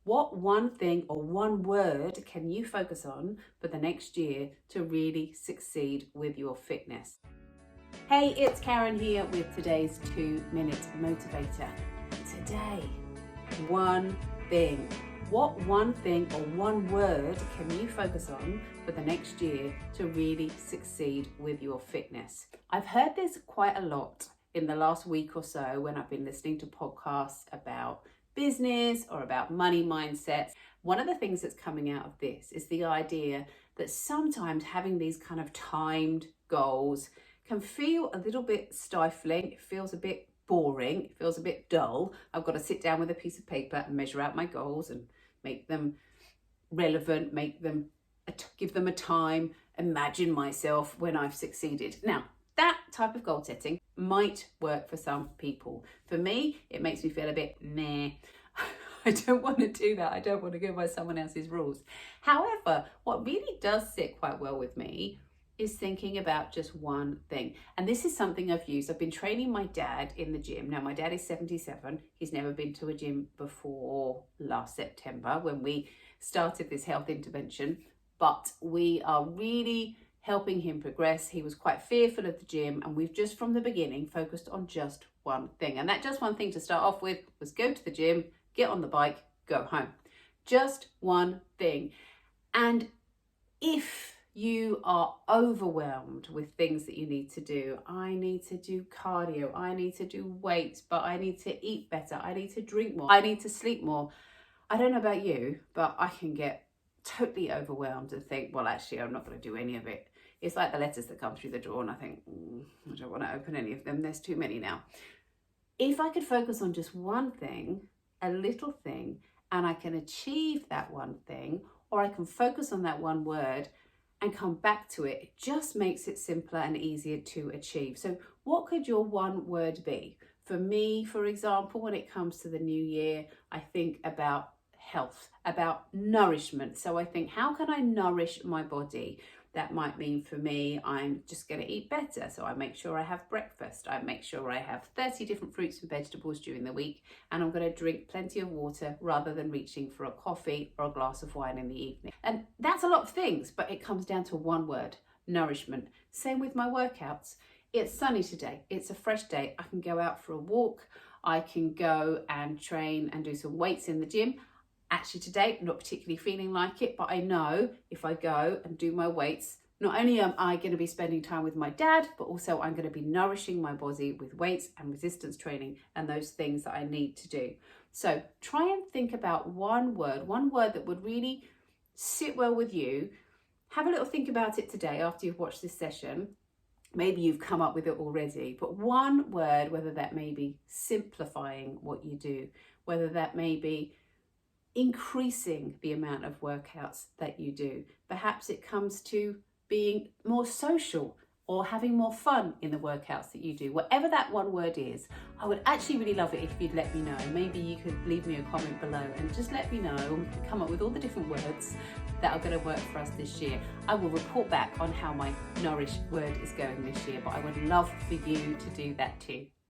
What one thing or one word can you focus on for the next year to really succeed with your fitness? Hey, it's Karen here with today's 2-minute motivator. Today, one thing. What one thing or one word can you focus on for the next year to really succeed with your fitness? I've heard this quite a lot in the last week or so when I've been listening to podcasts about business or about money mindsets. One of the things that's coming out of this is the idea that sometimes having these kind of timed goals can feel a little bit stifling. It feels a bit boring. It feels a bit dull. I've got to sit down with a piece of paper and measure out my goals and make them relevant, give them a time, imagine myself when I've succeeded. Now, that type of goal setting might work for some people. For me, it makes me feel a bit meh. I don't want to do that. I don't want to go by someone else's rules. However, what really does sit quite well with me is thinking about just one thing. And this is something I've used. I've been training my dad in the gym. Now, my dad is 77. He's never been to a gym before last September when we started this health intervention, but we are really helping him progress. He was quite fearful of the gym, and we've just from the beginning focused on just one thing. And that just one thing to start off with was go to the gym, get on the bike, go home. Just one thing. And if you are overwhelmed with things that you need to do, I need to do cardio, I need to do weights, but I need to eat better, I need to drink more, I need to sleep more. I don't know about you, but I can get totally overwhelmed and think, well, actually, I'm not going to do any of it. It's like the letters that come through the door and I think, I don't want to open any of them. There's too many now. If I could focus on just one thing, a little thing, and I can achieve that one thing, or I can focus on that one word and come back to it, it just makes it simpler and easier to achieve. So what could your one word be? For me, for example, when it comes to the new year, I think about health, about nourishment. So I think, how can I nourish my body? That might mean for me, I'm just going to eat better. So I make sure I have breakfast. I make sure I have 30 different fruits and vegetables during the week. And I'm going to drink plenty of water rather than reaching for a coffee or a glass of wine in the evening. And that's a lot of things, but it comes down to one word: nourishment. Same with my workouts. It's sunny today. It's a fresh day. I can go out for a walk. I can go and train and do some weights in the gym. Actually today, not particularly feeling like it, but I know if I go and do my weights, not only am I going to be spending time with my dad, but also I'm going to be nourishing my body with weights and resistance training and those things that I need to do. So try and think about one word that would really sit well with you. Have a little think about it today after you've watched this session. Maybe you've come up with it already, but one word, whether that may be simplifying what you do, whether that may be increasing the amount of workouts that you do. Perhaps it comes to being more social or having more fun in the workouts that you do. Whatever that one word is, I would actually really love it if you'd let me know. Maybe you could leave me a comment below and just let me know, and we can come up with all the different words that are going to work for us this year. I will report back on how my Nourish word is going this year, but I would love for you to do that too.